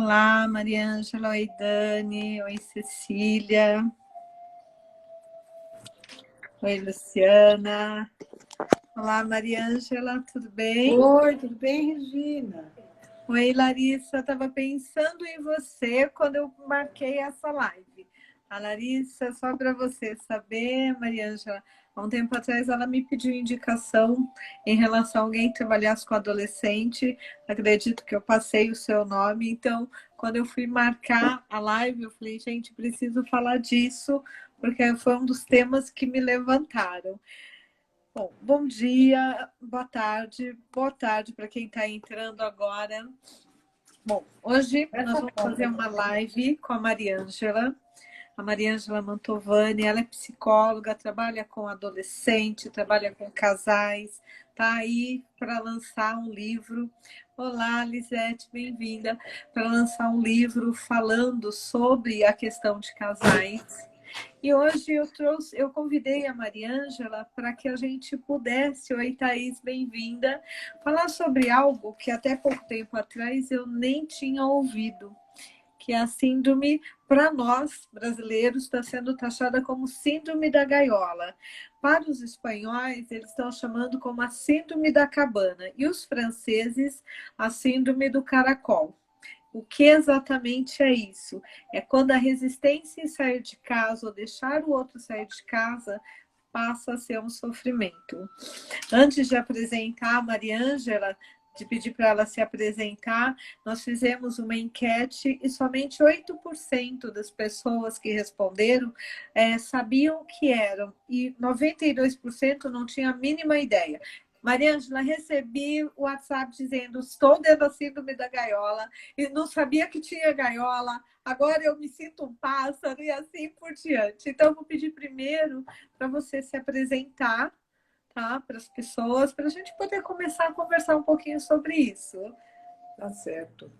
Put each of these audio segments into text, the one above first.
Olá, Mariângela, oi, Dani, oi, Cecília, oi, Luciana. Olá, Mariângela, tudo bem? Oi, tudo bem, Regina? Oi, Larissa, estava pensando em você quando eu marquei essa live. A Larissa, só para você saber, Mariângela, há um tempo atrás ela me pediu indicação em relação a alguém que trabalhasse com adolescente. Acredito que eu passei o seu nome, então, quando eu fui marcar a live, eu falei, gente, preciso falar disso, porque foi um dos temas que me levantaram. Bom dia, boa tarde para quem está entrando agora. Bom, hoje nós Essa vamos foto fazer aí. uma live com a Mariângela. A Mariângela Mantovani, ela é psicóloga, trabalha com adolescente, trabalha com casais, está aí para lançar um livro. Olá, Lisete, bem-vinda, para lançar um livro falando sobre a questão de casais. E hoje eu convidei a Mariângela para que a gente pudesse, oi Thaís, bem-vinda, falar sobre algo que até pouco tempo atrás eu nem tinha ouvido, que é a síndrome, para nós brasileiros, está sendo taxada como síndrome da gaiola. Para os espanhóis, eles estão chamando como a síndrome da cabana, e os franceses, a síndrome do caracol. O que exatamente é isso? É quando a resistência em sair de casa ou deixar o outro sair de casa passa a ser um sofrimento. Antes de apresentar a Mariângela, de pedir para ela se apresentar, nós fizemos uma enquete e somente 8% das pessoas que responderam sabiam o que eram e 92% não tinham a mínima ideia. Mariângela, recebi o WhatsApp dizendo estou dentro da síndrome da gaiola e não sabia que tinha gaiola, agora eu me sinto um pássaro e assim por diante. Então, eu vou pedir primeiro para você se apresentar, tá? Para as pessoas, para a gente poder começar a conversar um pouquinho sobre isso. Tá certo.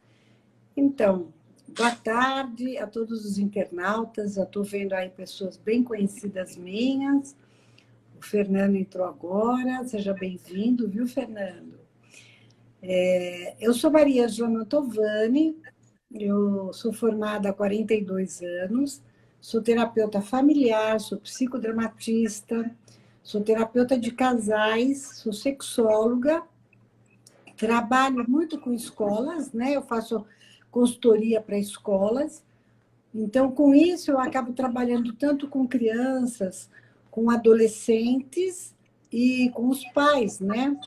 Então, boa tarde a todos os internautas. Já estou vendo aí pessoas bem conhecidas minhas. O Fernando entrou agora. Seja bem-vindo, viu, Fernando? Eu sou Maria Joana Mantovani. Eu sou formada há 42 anos. Sou terapeuta familiar, sou psicodramatista, sou terapeuta de casais, sou sexóloga. Trabalho muito com escolas, né? Eu faço consultoria para escolas. Então, com isso, eu acabo trabalhando tanto com crianças, com adolescentes e com os pais, né?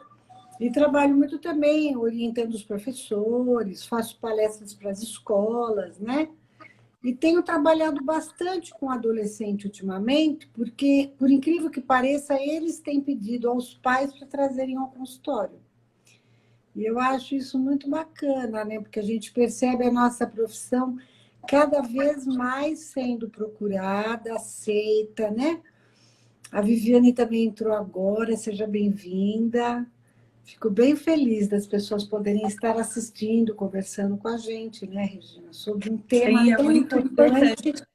E trabalho muito também orientando os professores, faço palestras para as escolas, né? E tenho trabalhado bastante com adolescente ultimamente, porque, por incrível que pareça, eles têm pedido aos pais para trazerem ao consultório. E eu acho isso muito bacana, né? Porque a gente percebe a nossa profissão cada vez mais sendo procurada, aceita, né? A Viviane também entrou agora, seja bem-vinda. Fico bem feliz das pessoas poderem estar assistindo, conversando com a gente, né, Regina? Sobre um tema Sim, é tão muito importante. importante,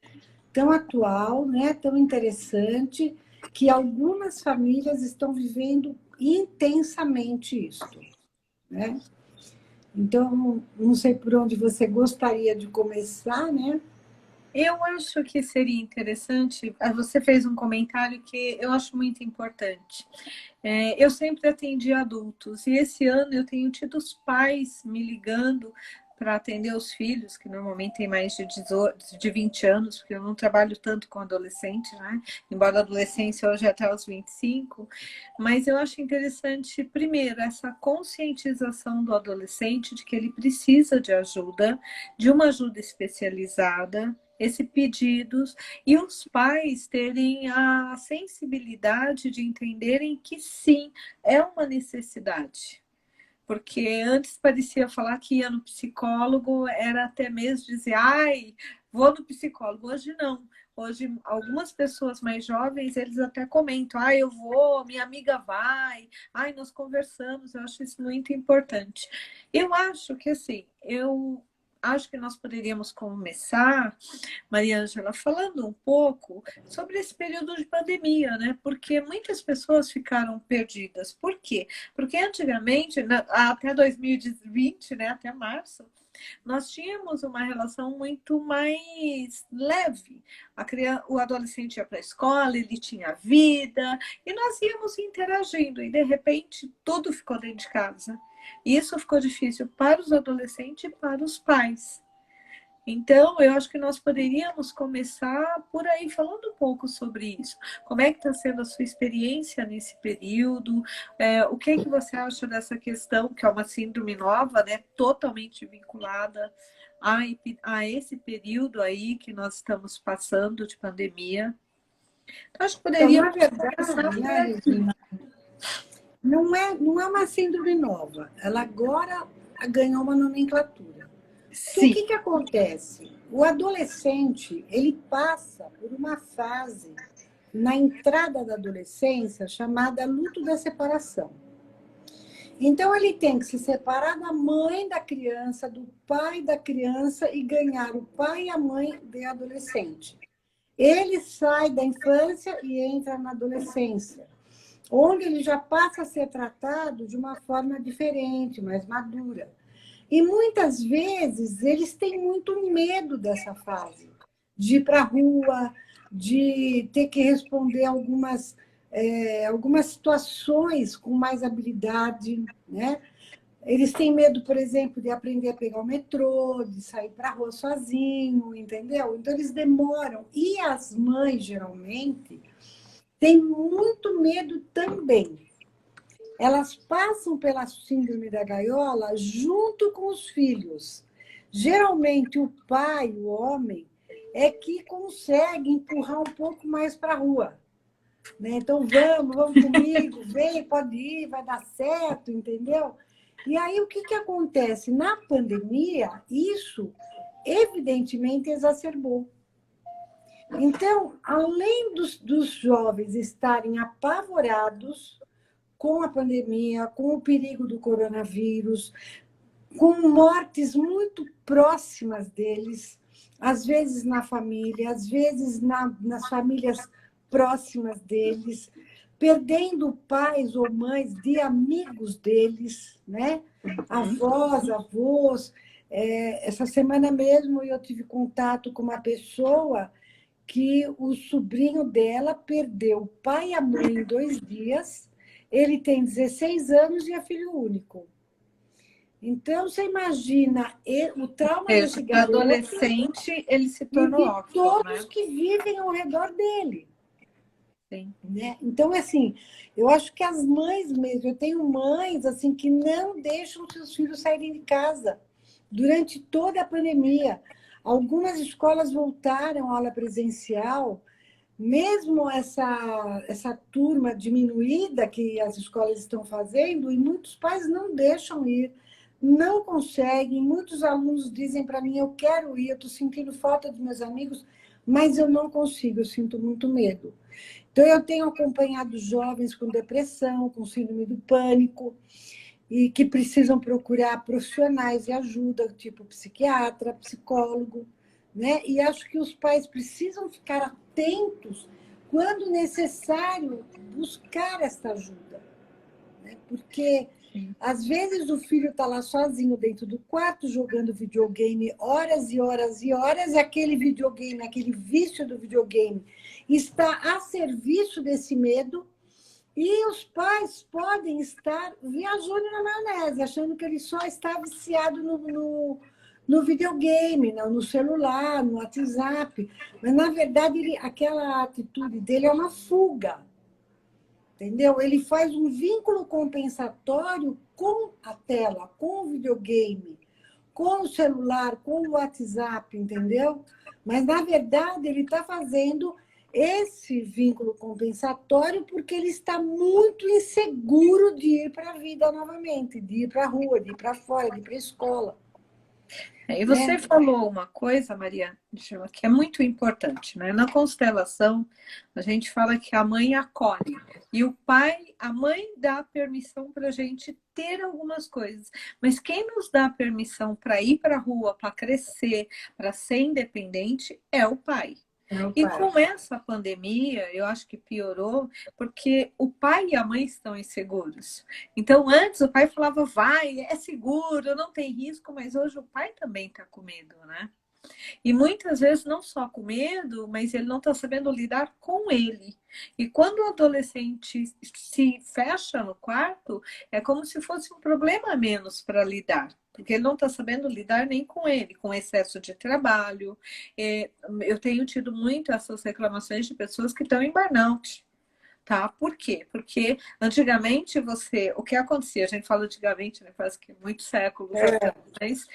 tão atual, né? Tão interessante, que algumas famílias estão vivendo intensamente isto, né? Então, não sei por onde você gostaria de começar, né? Eu acho que seria interessante. Você fez um comentário que eu acho muito importante. Eu sempre atendi adultos e esse ano eu tenho tido os pais me ligando para atender os filhos, que normalmente têm mais de 18, de 20 anos, porque eu não trabalho tanto com adolescente, né? Embora a adolescência hoje é até os 25, mas eu acho interessante, primeiro, essa conscientização do adolescente de que ele precisa de uma ajuda especializada, esse pedidos, e os pais terem a sensibilidade de entenderem que sim, é uma necessidade. Porque antes parecia falar que ia no psicólogo, era até mesmo dizer, ai, vou no psicólogo. Hoje não. Hoje, algumas pessoas mais jovens, eles até comentam, ah, eu vou, minha amiga vai, ai, nós conversamos, eu acho isso muito importante. Eu acho que, assim, eu acho que nós poderíamos começar, Mariângela, falando um pouco sobre esse período de pandemia, né? Porque muitas pessoas ficaram perdidas. Por quê? Porque antigamente, até 2020, né, até março, nós tínhamos uma relação muito mais leve. O adolescente ia para a escola, ele tinha vida, e nós íamos interagindo, e de repente tudo ficou dentro de casa. E isso ficou difícil para os adolescentes e para os pais. Então, eu acho que nós poderíamos começar por aí, falando um pouco sobre isso. Como é que está sendo a sua experiência nesse período? O que é que você acha dessa questão, que é uma síndrome nova, né? Totalmente vinculada a esse período aí que nós estamos passando de pandemia? Então, acho que Então, na poderíamos começar verdade, por né, aí. Regina, não é uma síndrome nova. Ela agora ganhou uma nomenclatura. Porque o Sim. que acontece? O adolescente, ele passa por uma fase na entrada da adolescência chamada luto da separação. Então, ele tem que se separar da mãe da criança, do pai da criança e ganhar o pai e a mãe do adolescente. Ele sai da infância e entra na adolescência, onde ele já passa a ser tratado de uma forma diferente, mais madura. E muitas vezes eles têm muito medo dessa fase, de ir para a rua, de ter que responder algumas situações com mais habilidade, né? Eles têm medo, por exemplo, de aprender a pegar o metrô, de sair para a rua sozinho, entendeu? Então, eles demoram. E as mães, geralmente, têm muito medo também. Elas passam pela síndrome da gaiola junto com os filhos. Geralmente, o pai, o homem, é que consegue empurrar um pouco mais para a rua. Né? Então, vamos comigo, vem, pode ir, vai dar certo, entendeu? E aí, o que acontece? Na pandemia, isso evidentemente exacerbou. Então, além dos jovens estarem apavorados com a pandemia, com o perigo do coronavírus, com mortes muito próximas deles, às vezes na família, às vezes nas famílias próximas deles, perdendo pais ou mães de amigos deles, né? Avós, avós. Essa semana mesmo eu tive contato com uma pessoa que o sobrinho dela perdeu o pai e a mãe em 2 dias. Ele tem 16 anos e é filho único. Então, você imagina o trauma desse Para garoto adolescente, ele se e tornou de órfão, todos né? que vivem ao redor dele. Sim. Né? Então, assim, eu acho que as mães mesmo, eu tenho mães assim que não deixam seus filhos saírem de casa durante toda a pandemia. Algumas escolas voltaram à aula presencial, mesmo essa turma diminuída que as escolas estão fazendo, e muitos pais não deixam ir, não conseguem. Muitos alunos dizem para mim, eu quero ir, eu estou sentindo falta dos meus amigos, mas eu não consigo, eu sinto muito medo. Então, eu tenho acompanhado jovens com depressão, com síndrome do pânico, e que precisam procurar profissionais de ajuda, tipo psiquiatra, psicólogo, né? E acho que os pais precisam ficar atentos quando necessário buscar essa ajuda, né? Porque às vezes o filho está lá sozinho dentro do quarto jogando videogame horas e horas e horas, e aquele videogame, aquele vício do videogame está a serviço desse medo, e os pais podem estar viajando na maionese, achando que ele só está viciado no videogame, no celular, no WhatsApp. Mas, na verdade, aquela atitude dele é uma fuga. Entendeu? Ele faz um vínculo compensatório com a tela, com o videogame, com o celular, com o WhatsApp, entendeu? Mas, na verdade, ele está fazendo esse vínculo compensatório porque ele está muito inseguro de ir para a vida novamente, de ir para a rua, de ir para fora, de ir para a escola. E você falou uma coisa, Maria Angela, que é muito importante, né? Na constelação, a gente fala que a mãe acolhe e o pai, a mãe dá permissão para a gente ter algumas coisas, mas quem nos dá permissão para ir para a rua, para crescer, para ser independente, é o pai. É o E pai. com essa pandemia, eu acho que piorou, porque o pai e a mãe estão inseguros. Então, antes o pai falava, vai, é seguro, não tem risco, mas hoje o pai também está com medo, né? E muitas vezes não só com medo, mas ele não está sabendo lidar com ele. E quando o adolescente se fecha no quarto, é como se fosse um problema a menos para lidar. Porque ele não está sabendo lidar nem com ele, com excesso de trabalho. Eu tenho tido muito essas reclamações de pessoas que estão em burnout. Tá? Por quê? Porque antigamente o que acontecia? A gente fala antigamente, né? Quase que muitos séculos É, atrás,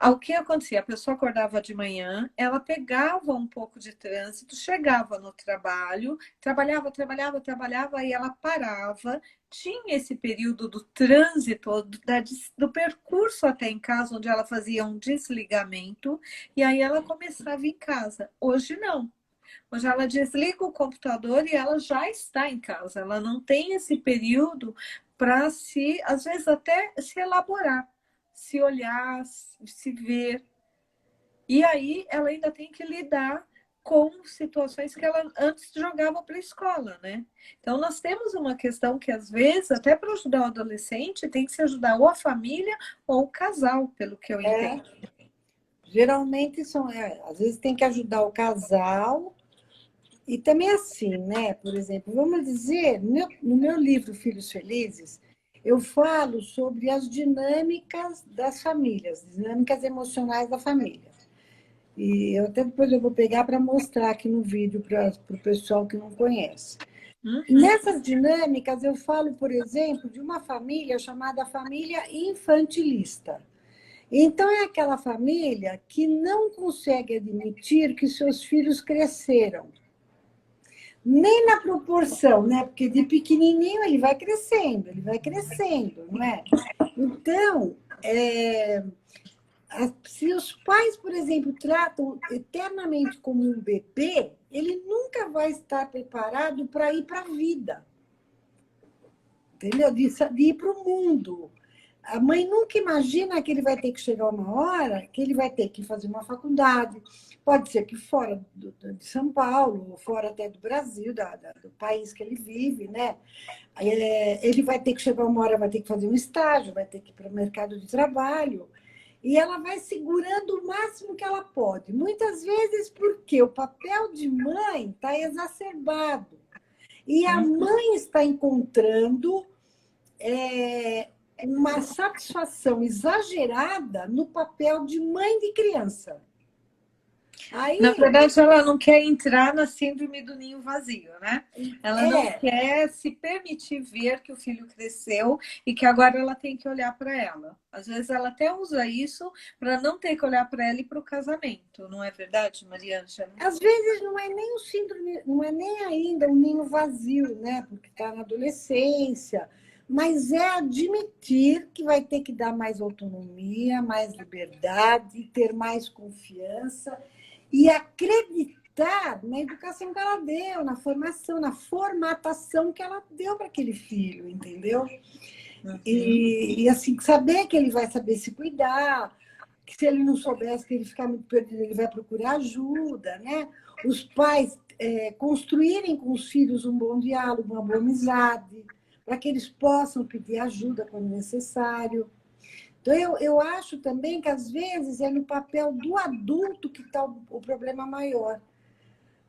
o que acontecia? A pessoa acordava de manhã, ela pegava um pouco de trânsito, chegava no trabalho, trabalhava, e ela parava. Tinha esse período do trânsito, do percurso até em casa, onde ela fazia um desligamento, e aí ela começava em casa. Hoje não. Hoje ela desliga o computador e ela já está em casa. Ela não tem esse período para se, às vezes, até se elaborar, se olhar, se ver. E aí ela ainda tem que lidar com situações que ela antes jogava para a escola, né? Então nós temos uma questão que às vezes, até para ajudar o adolescente, tem que se ajudar ou a família ou o casal, pelo que eu é. entendo. Geralmente são, às vezes tem que ajudar o casal. E também assim, né? Por exemplo, vamos dizer, no meu livro Filhos Felizes, eu falo sobre as dinâmicas das famílias, dinâmicas emocionais da família. E eu até depois eu vou pegar para mostrar aqui no vídeo para o pessoal que não conhece. Uhum. Nessas dinâmicas, eu falo, por exemplo, de uma família chamada família infantilista. Então, é aquela família que não consegue admitir que seus filhos cresceram. Nem na proporção, né? Porque de pequenininho ele vai crescendo, não é? Então, se os pais, por exemplo, tratam eternamente como um bebê, ele nunca vai estar preparado para ir para a vida, entendeu? De ir para o mundo. A mãe nunca imagina que ele vai ter que chegar uma hora que ele vai ter que fazer uma faculdade, pode ser que fora de São Paulo, ou fora até do Brasil, do país que ele vive, né? Ele vai ter que chegar uma hora, vai ter que fazer um estágio, vai ter que ir para o mercado de trabalho, e ela vai segurando o máximo que ela pode. Muitas vezes porque o papel de mãe está exacerbado, e a mãe está encontrando uma satisfação exagerada no papel de mãe de criança. Na Aí, verdade, ela não quer entrar na síndrome do ninho vazio, né? Ela não é, quer se permitir ver que o filho cresceu e que agora ela tem que olhar para ela. Às vezes ela até usa isso para não ter que olhar para ela e para o casamento, não é verdade, Mariângela? às vezes não é nem o síndrome, não é nem ainda um ninho vazio, né? Porque está na adolescência, mas é admitir que vai ter que dar mais autonomia, mais liberdade, ter mais confiança e acreditar na educação que ela deu, na formação, na formatação que ela deu para aquele filho, entendeu? Uhum. E assim, saber que ele vai saber se cuidar, que se ele não soubesse que ele ficar muito perdido, ele vai procurar ajuda, né? Os pais construírem com os filhos um bom diálogo, uma boa amizade, para que eles possam pedir ajuda quando necessário. Então, eu acho também que, às vezes, é no papel do adulto que está o problema maior.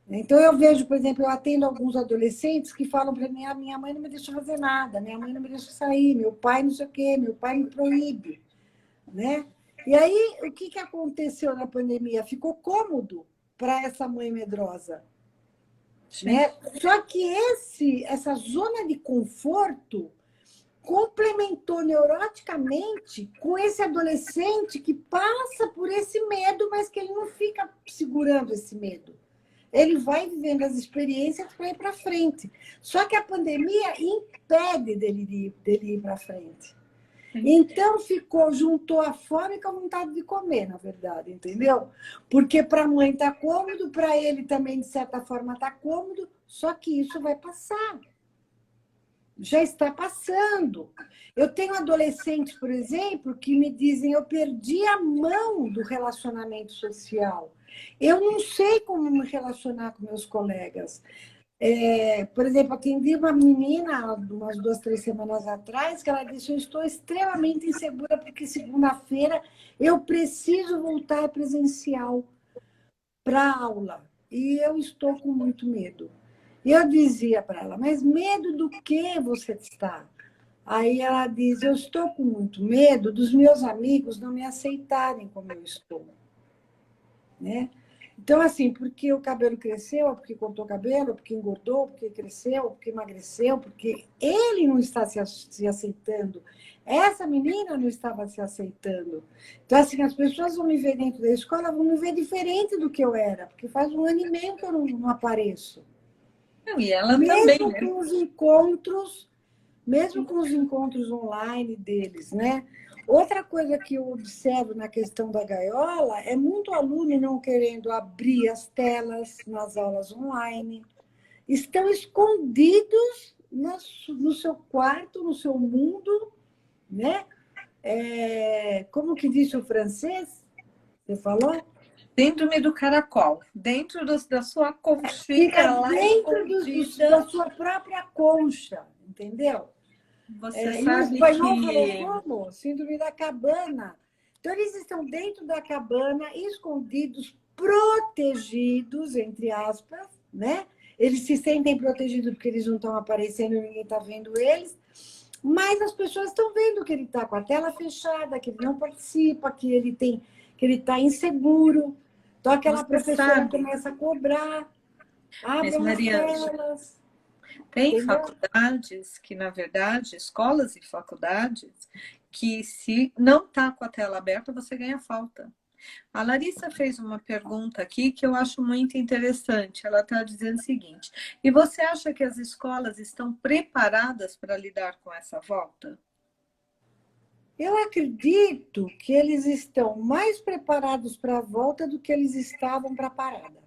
Então, eu vejo, por exemplo, eu atendo alguns adolescentes que falam para mim, a minha mãe não me deixa fazer nada, minha mãe não me deixa sair, meu pai não sei o quê, meu pai me proíbe, né? E aí, o que aconteceu na pandemia? Ficou cômodo para essa mãe medrosa, Sim. né? Só que essa zona de conforto complementou neuroticamente com esse adolescente que passa por esse medo, mas que ele não fica segurando esse medo. Ele vai vivendo as experiências para ir para frente. Só que a pandemia impede dele ir para frente. Sim. Então juntou a fome com a vontade de comer, na verdade, entendeu? Porque para a mãe está cômodo, para ele também, de certa forma, está cômodo, só que isso vai passar. Já está passando. Eu tenho adolescentes, por exemplo, que me dizem: eu perdi a mão do relacionamento social. Eu não sei como me relacionar com meus colegas. Por exemplo, atendi uma menina, umas 2, 3 semanas atrás, que ela disse: eu estou extremamente insegura porque segunda-feira eu preciso voltar presencial para a aula. E eu estou com muito medo. E eu dizia para ela: mas medo do que você está? Aí ela diz: eu estou com muito medo dos meus amigos não me aceitarem como eu estou, né? Então, assim, porque o cabelo cresceu, ou porque cortou o cabelo, ou porque engordou, ou porque cresceu, ou porque emagreceu, porque ele não está se aceitando. Essa menina não estava se aceitando. Então, assim, as pessoas vão me ver dentro da escola, vão me ver diferente do que eu era, porque faz 1 ano e meio que eu não apareço. E ela também, Mesmo né? com os encontros, mesmo com os encontros online deles, né? Outra coisa que eu observo na questão da gaiola é muito aluno não querendo abrir as telas nas aulas online. Estão escondidos no seu quarto, no seu mundo, né? Como que disse o francês? Você falou? Síndrome do caracol. Dentro da sua Fica conchinha lá dentro da escondida, sua própria concha, entendeu? você E o sabe espanhol falou que como? Síndrome da cabana. Então, eles estão dentro da cabana, escondidos, protegidos, entre aspas, né? Eles se sentem protegidos porque eles não estão aparecendo e ninguém está vendo eles, mas as pessoas estão vendo que ele está com a tela fechada, que ele não participa, que ele está inseguro. Então, aquela você professora sabe, começa a cobrar, mas abram as Mariângela, telas, tem entendeu? faculdades que, na verdade, escolas e faculdades, que se não está com a tela aberta, você ganha falta. A Larissa fez uma pergunta aqui que eu acho muito interessante. Ela está dizendo o seguinte: e você acha que as escolas estão preparadas para lidar com essa volta? Eu acredito que eles estão mais preparados para a volta do que eles estavam para a parada.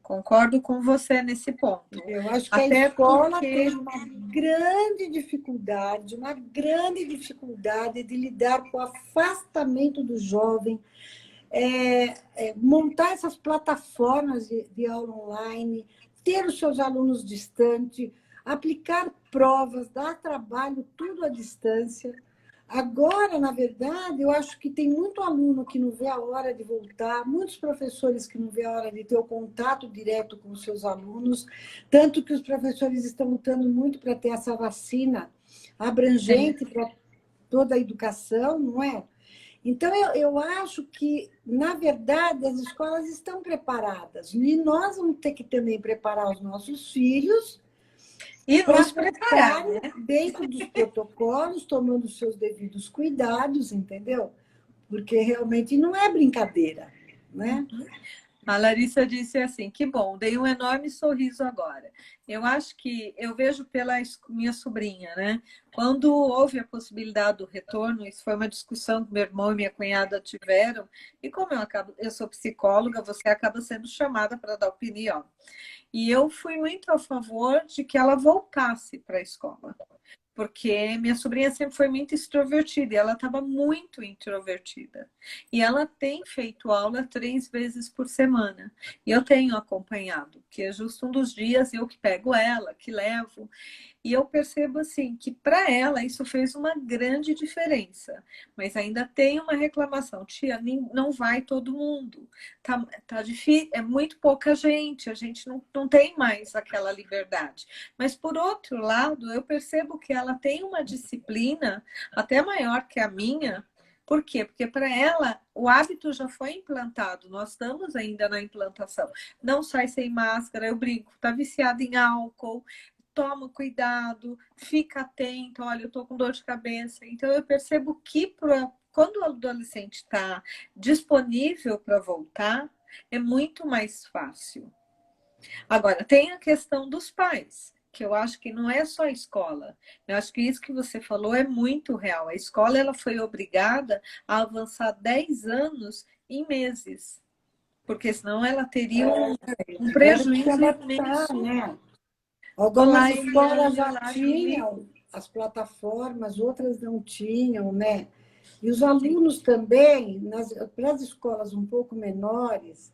Concordo com você nesse ponto. Eu acho que a Até escola porque tem uma grande dificuldade de lidar com o afastamento do jovem, montar essas plataformas de aula online, ter os seus alunos distantes, aplicar provas, dar trabalho, tudo à distância. Agora, na verdade, eu acho que tem muito aluno que não vê a hora de voltar, muitos professores que não vê a hora de ter o contato direto com os seus alunos, tanto que os professores estão lutando muito para ter essa vacina é, abrangente para toda a educação, não é? Então, eu acho que, na verdade, as escolas estão preparadas. E nós vamos ter que também preparar os nossos filhos e para nos preparar, voltarem né? dentro dos protocolos, tomando os seus devidos cuidados, entendeu? Porque realmente não é brincadeira, né? A Larissa disse assim: que bom, dei um enorme sorriso agora. Eu acho que eu vejo pela minha sobrinha, né? Quando houve a possibilidade do retorno, isso foi uma discussão que meu irmão e minha cunhada tiveram, e como eu sou psicóloga, você acaba sendo chamada para dar opinião. E eu fui muito a favor de que ela voltasse para a escola, porque minha sobrinha sempre foi muito extrovertida e ela estava muito introvertida. E ela tem feito aula 3 vezes por semana. E eu tenho acompanhado, que é justo um dos dias eu que pego ela, que levo. E eu percebo assim que para ela isso fez uma grande diferença. Mas ainda tem uma reclamação, tia, não vai todo mundo. Tá difícil, é muito pouca gente, a gente não tem mais aquela liberdade. Mas por outro lado, eu percebo que ela tem uma disciplina até maior que a minha. Por quê? Porque para ela o hábito já foi implantado, nós estamos ainda na implantação. Não sai sem máscara, eu brinco, está viciada em álcool, toma cuidado, fica atento, olha, eu estou com dor de cabeça. Então, eu percebo que quando o adolescente está disponível para voltar, é muito mais fácil. Agora, tem a questão dos pais, que eu acho que não é só a escola. Eu acho que isso que você falou é muito real. A escola ela foi obrigada a avançar 10 anos em meses, porque senão ela teria um Tiveram que se prejuízo adaptar, imenso. né? Algumas Olá, escolas já Eliângela, Julie. tinham as plataformas, outras não tinham, né? E os Sim. alunos também, para as escolas um pouco menores,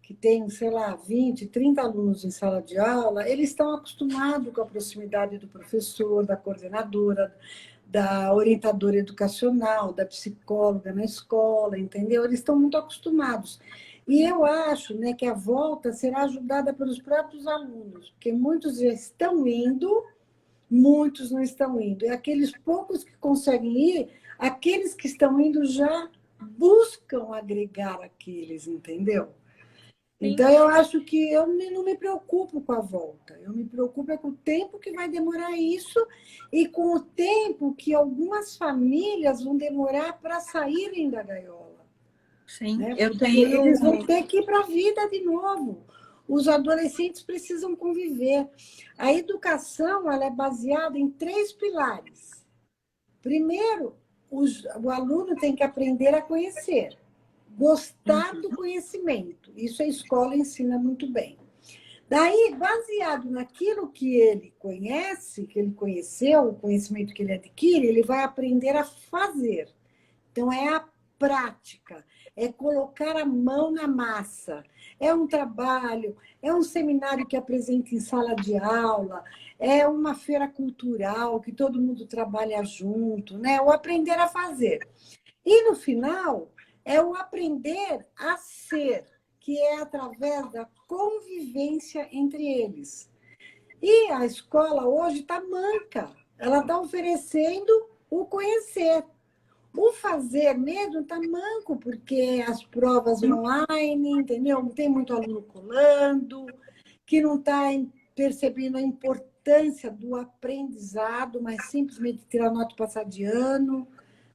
que tem, sei lá, 20, 30 alunos em sala de aula, eles estão acostumados com a proximidade do professor, da coordenadora, da orientadora educacional, da psicóloga na escola, entendeu? Eles estão muito acostumados. E eu acho, né, que a volta será ajudada pelos próprios alunos, porque muitos já estão indo, muitos não estão indo. E aqueles poucos que conseguem ir, aqueles que estão indo já buscam agregar aqueles, entendeu? Sim. Então, eu acho que eu não me preocupo com a volta. Eu me preocupo é com o tempo que vai demorar isso e com o tempo que algumas famílias vão demorar para saírem da gaiola. Sim, Né? eu Porque tenho. eles vão ter que ir para a vida de novo. Os adolescentes precisam conviver. A educação ela é baseada em 3 pilares. Primeiro, o aluno tem que aprender a conhecer, gostar do conhecimento. Isso a escola ensina muito bem. Daí, baseado naquilo que ele conhece, que ele conheceu, o conhecimento que ele adquire, ele vai aprender a fazer. Então, é a prática, é colocar a mão na massa. É um trabalho, é um seminário que apresenta em sala de aula, é uma feira cultural que todo mundo trabalha junto, né? O aprender a fazer. E no final, é o aprender a ser, que é através da convivência entre eles. E a escola hoje está manca, ela está oferecendo o conhecer. O fazer mesmo está manco, porque as provas online, entendeu? Não tem muito aluno colando, que não está percebendo a importância do aprendizado, mas simplesmente tirar nota e passar de ano,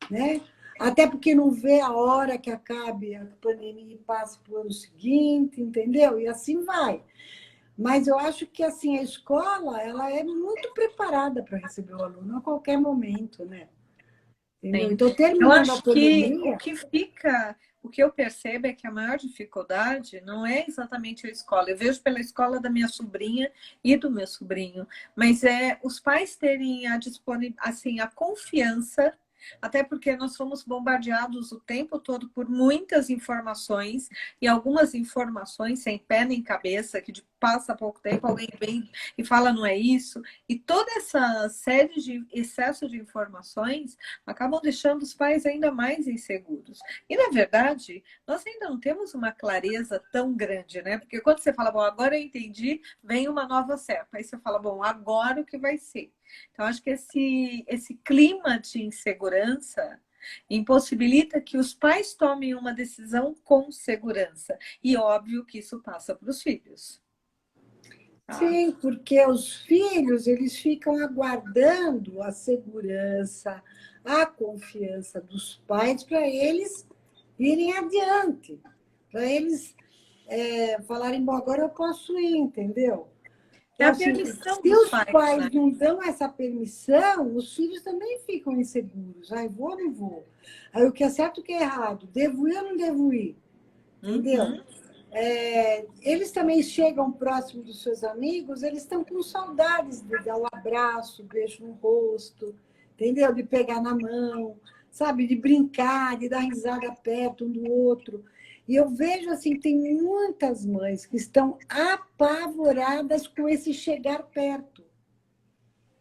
né? Até porque não vê a hora que acabe a pandemia e passe para o ano seguinte, entendeu? E assim vai. Mas eu acho que assim a escola ela é muito preparada para receber o aluno a qualquer momento, né? Entendeu? Sim. Então, Eu terminando a acho que pandemia, o que eu percebo é que a maior dificuldade não é exatamente a escola. Eu vejo pela escola da minha sobrinha e do meu sobrinho, mas é os pais terem assim, a confiança, até porque nós fomos bombardeados o tempo todo por muitas informações, e algumas informações sem pé nem cabeça, que passa pouco tempo, alguém vem e fala não é isso, e toda essa série de excesso de informações acabam deixando os pais ainda mais inseguros. E, na verdade, nós ainda não temos uma clareza tão grande, né? Porque quando você fala, bom, agora eu entendi, vem uma nova cepa. Aí você fala, bom, agora o que vai ser? Então, acho que esse clima de insegurança impossibilita que os pais tomem uma decisão com segurança. E óbvio que isso passa para os filhos. Tá? sim, porque os filhos eles ficam aguardando a segurança, a confiança dos pais para eles irem adiante, para eles falarem, bom, agora eu posso ir, entendeu? É Então, a assim, permissão se dos os pais, né? pais não dão essa permissão, os filhos também ficam inseguros. Ai, vou ou não vou? Aí o que é certo e o que é errado? Devo ir ou não devo ir? Entendeu? Uhum. Eles também chegam próximo dos seus amigos, eles estão com saudades de dar um abraço, um beijo no rosto, entendeu? De pegar na mão, sabe? De brincar, de dar risada perto um do outro. E eu vejo assim, tem muitas mães que estão apavoradas com esse chegar perto.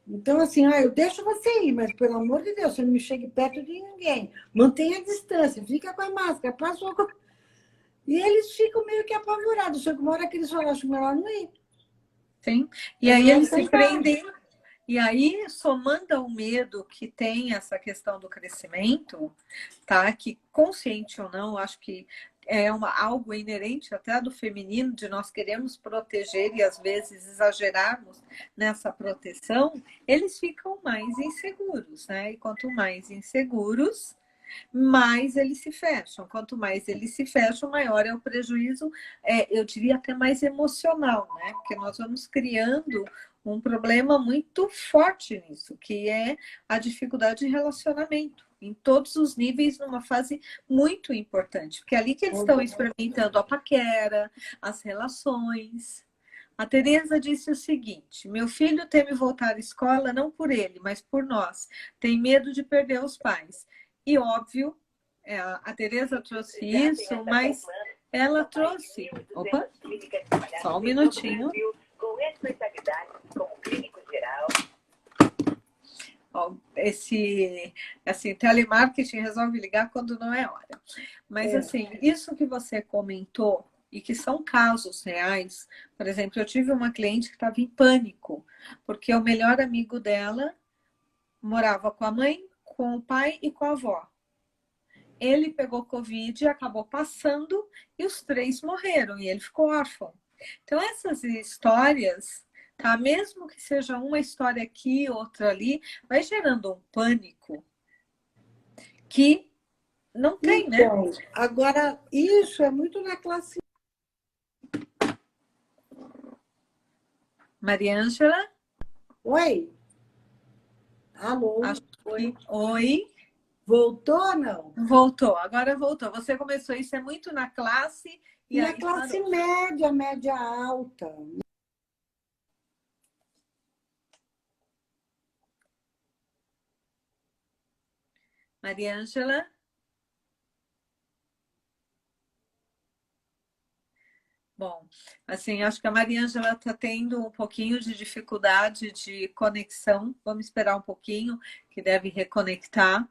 Então, assim, eu deixo você ir, mas pelo amor de Deus, você não me chegue perto de ninguém. Mantenha a distância, fica com a máscara, passa o e eles ficam meio que apavorados. Chega uma hora que eles falam, acho melhor não ir. Sim. E É aí melhor eles se sentar. prendem. E aí, somando ao medo que tem essa questão do crescimento, tá? Que consciente ou não, acho que é algo inerente até do feminino, de nós queremos proteger e às vezes exagerarmos nessa proteção, eles ficam mais inseguros, né? E quanto mais inseguros, mais eles se fecham. Quanto mais eles se fecham, maior é o prejuízo, eu diria até mais emocional, né? Porque nós vamos criando um problema muito forte nisso, que é a dificuldade de relacionamento, em todos os níveis, numa fase muito importante, porque é ali que eles estão experimentando a paquera, as relações. A Tereza disse o seguinte: meu filho teme voltar à escola não por ele, mas por nós. Tem medo de perder os pais. E óbvio, a Tereza trouxe isso, mas ela trouxe... Opa, só um minutinho. Com especialidade como clínico geral. Esse, assim, telemarketing resolve ligar quando não é hora. Mas, assim, isso que você comentou, e que são casos reais, por exemplo, eu tive uma cliente que estava em pânico, porque o melhor amigo dela morava com a mãe, com o pai e com a avó. Ele pegou Covid, acabou passando, e os 3 morreram, e ele ficou órfão. Então, essas histórias... Tá? Mesmo que seja uma história aqui, outra ali, vai gerando um pânico que não tem, então, né? Agora, isso é muito na classe. Mariângela? Oi? Alô? Acho que... Oi? Voltou ou não? Voltou, agora voltou. Você começou, isso é muito na classe e Na aí classe parou. média, média alta. Mariângela? Bom, assim, acho que a Mariângela está tendo um pouquinho de dificuldade de conexão. Vamos esperar um pouquinho, que deve reconectar.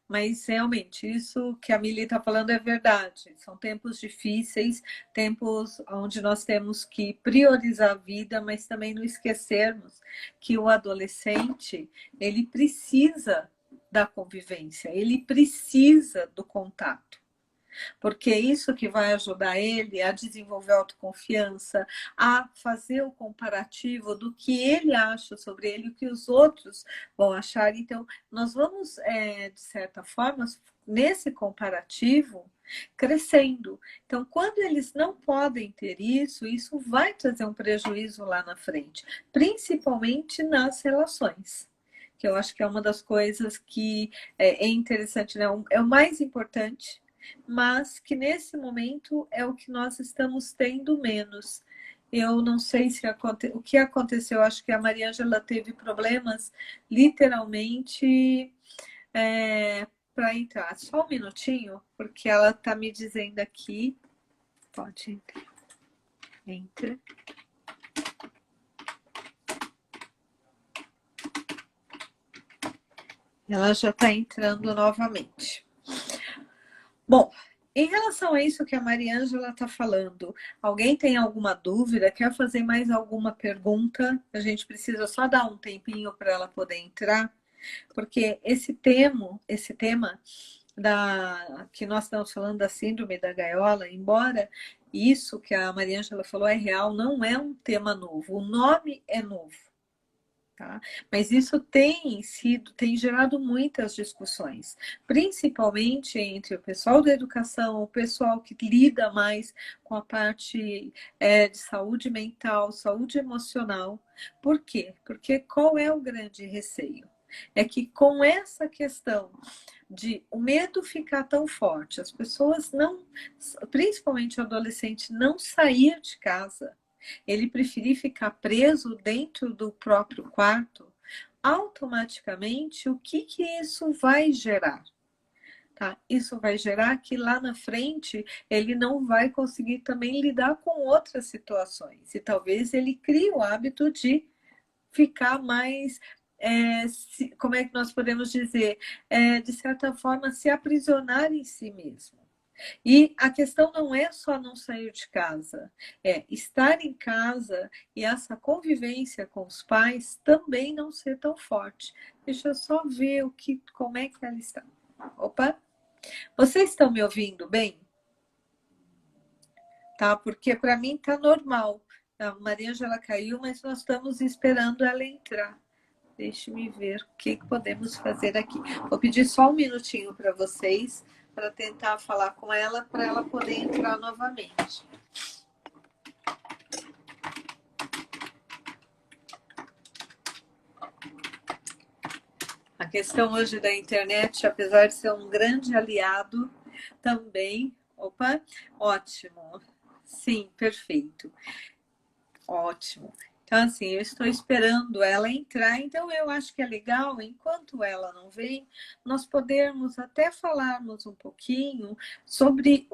Mas realmente, isso que a Mili está falando é verdade. São tempos difíceis, tempos onde nós temos que priorizar a vida, mas também não esquecermos que o adolescente, ele precisa da convivência, ele precisa do contato. Porque é isso que vai ajudar ele a desenvolver autoconfiança, a fazer o comparativo do que ele acha sobre ele, o que os outros vão achar. Então, nós vamos, de certa forma, nesse comparativo, crescendo. Então, quando eles não podem ter isso, isso vai trazer um prejuízo lá na frente, principalmente nas relações. Que eu acho que é uma das coisas que é interessante, né? É o mais importante, mas que nesse momento é o que nós estamos tendo menos. Eu não sei se o que aconteceu, acho que a Mariângela teve problemas, literalmente, para entrar. Só um minutinho, porque ela está me dizendo aqui. Pode entrar. Entra. Ela já está entrando novamente. Bom, em relação a isso que a Mariângela está falando, alguém tem alguma dúvida? Quer fazer mais alguma pergunta? A gente precisa só dar um tempinho para ela poder entrar, porque esse tema que nós estamos falando da síndrome da gaiola, embora isso que a Mariângela falou é real, não é um tema novo. O nome é novo. Tá? Mas isso tem gerado muitas discussões, principalmente entre o pessoal da educação, o pessoal que lida mais com a parte de saúde mental, saúde emocional. Por quê? Porque qual é o grande receio? É que com essa questão de o medo ficar tão forte, as pessoas não, principalmente o adolescente, não sair de casa, ele preferir ficar preso dentro do próprio quarto, automaticamente, o que isso vai gerar? Tá? Isso vai gerar que lá na frente ele não vai conseguir também lidar com outras situações. E talvez ele crie o hábito de ficar mais, como é que nós podemos dizer, de certa forma, se aprisionar em si mesmo. E a questão não é só não sair de casa, é estar em casa e essa convivência com os pais também não ser tão forte. Deixa eu só ver como é que ela está. Opa! Vocês estão me ouvindo bem? Tá? Porque para mim está normal. A Mariângela caiu, mas nós estamos esperando ela entrar. Deixe-me ver o que podemos fazer aqui. Vou pedir só um minutinho para vocês, para tentar falar com ela, para ela poder entrar novamente. A questão hoje da internet, apesar de ser um grande aliado, também... Opa, ótimo. Sim, perfeito. Ótimo. Então, assim, eu estou esperando ela entrar, então eu acho que é legal, enquanto ela não vem, nós podermos até falarmos um pouquinho sobre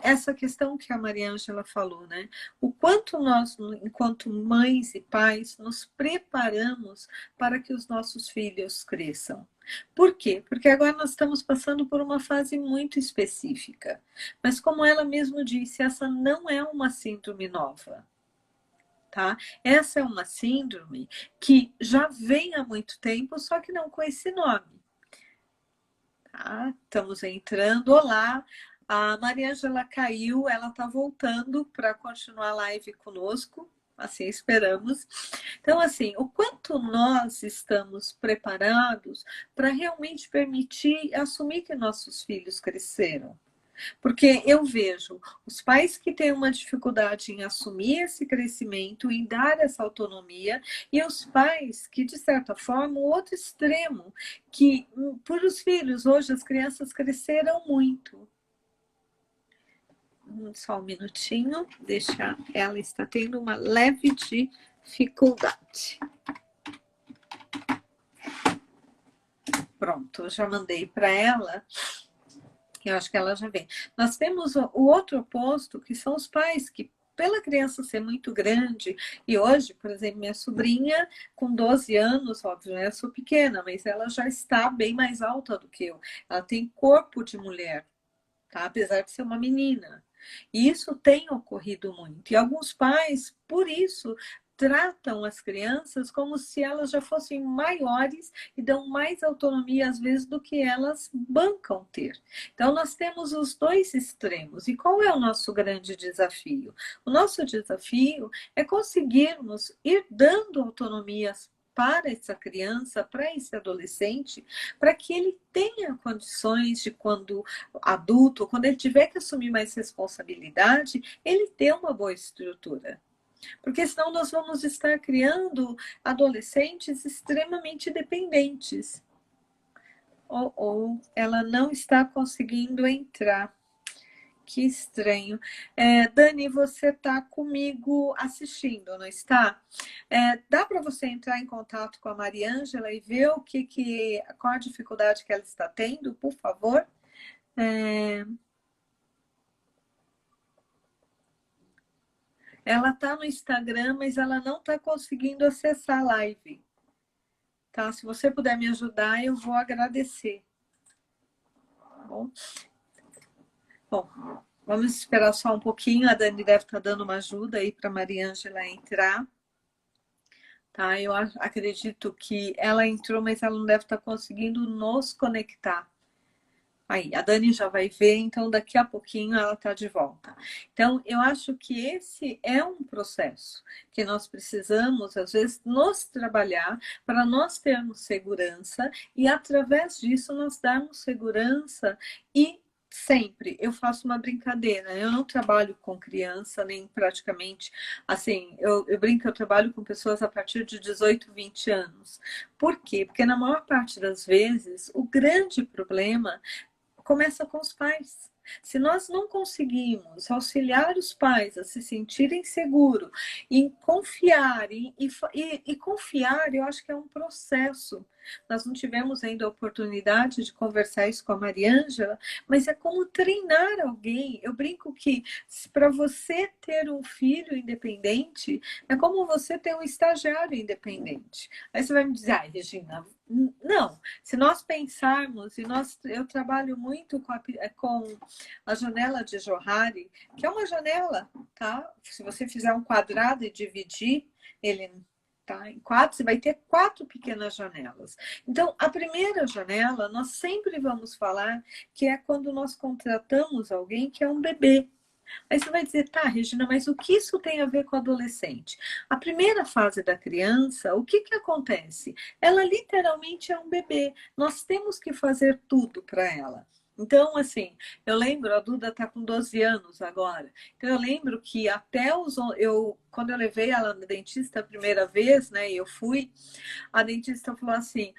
essa questão que a Maria Ângela falou, né? O quanto nós, enquanto mães e pais, nos preparamos para que os nossos filhos cresçam. Por quê? Porque agora nós estamos passando por uma fase muito específica. Mas como ela mesma disse, essa não é uma síndrome nova. Tá? Essa é uma síndrome que já vem há muito tempo, só que não com esse nome. Tá? Estamos entrando. Olá, a Maria Ângela caiu, ela está voltando para continuar a live conosco, assim esperamos. Então, assim, o quanto nós estamos preparados para realmente permitir assumir que nossos filhos cresceram. Porque eu vejo os pais que têm uma dificuldade em assumir esse crescimento, em dar essa autonomia, e os pais que, de certa forma, o outro extremo, que por os filhos, hoje as crianças cresceram muito. Só um minutinho, deixa, ela está tendo uma leve dificuldade. Pronto, eu já mandei para ela. Eu acho que ela já vem. Nós temos o outro oposto, que são os pais que, pela criança ser muito grande, e hoje, por exemplo, minha sobrinha com 12 anos, óbvio, né? Eu sou pequena, mas ela já está bem mais alta do que eu. Ela tem corpo de mulher, tá? Apesar de ser uma menina. E isso tem ocorrido muito. E alguns pais, por isso, tratam as crianças como se elas já fossem maiores e dão mais autonomia, às vezes, do que elas bancam ter. Então, nós temos os dois extremos. E qual é o nosso grande desafio? O nosso desafio é conseguirmos ir dando autonomias para essa criança, para esse adolescente, para que ele tenha condições de, quando adulto, quando ele tiver que assumir mais responsabilidade, ele ter uma boa estrutura. Porque senão nós vamos estar criando adolescentes extremamente dependentes. Ou ela não está conseguindo entrar. Que estranho. Dani, você está comigo assistindo, não está? Dá para você entrar em contato com a Maria Ângela e ver qual a dificuldade que ela está tendo, por favor? Ela está no Instagram, mas ela não está conseguindo acessar a live. Tá? Se você puder me ajudar, eu vou agradecer. Tá bom? Bom, vamos esperar só um pouquinho. A Dani deve estar dando uma ajuda aí para a Maria Ângela entrar. Tá? Eu acredito que ela entrou, mas ela não deve estar conseguindo nos conectar. Aí, a Dani já vai ver, então daqui a pouquinho ela está de volta. Então, eu acho que esse é um processo que nós precisamos, às vezes, nos trabalhar para nós termos segurança e, através disso, nós darmos segurança e sempre eu faço uma brincadeira. Eu não trabalho com criança, nem praticamente, assim, eu brinco, eu trabalho com pessoas a partir de 18, 20 anos. Por quê? Porque na maior parte das vezes, o grande problema começa com os pais. Se nós não conseguimos auxiliar os pais a se sentirem seguros, em confiar, e confiar, eu acho que é um processo. Nós não tivemos ainda a oportunidade de conversar isso com a Maria Ângela, mas é como treinar alguém. Eu brinco que para você ter um filho independente, é como você ter um estagiário independente. Aí você vai me dizer, Regina, não. Se nós pensarmos, eu trabalho muito com a janela de Johari, que é uma janela, tá? Se você fizer um quadrado e dividir ele, tá, em quatro, você vai ter 4 pequenas janelas. Então, a primeira janela, nós sempre vamos falar que é quando nós contratamos alguém que é um bebê. Aí você vai dizer, tá, Regina, mas o que isso tem a ver com o adolescente? A primeira fase da criança, o que acontece? Ela literalmente é um bebê. Nós temos que fazer tudo para ela. Então, assim, eu lembro, a Duda está com 12 anos agora. Então, eu lembro que quando eu levei ela no dentista a primeira vez, né, eu fui, a dentista falou assim,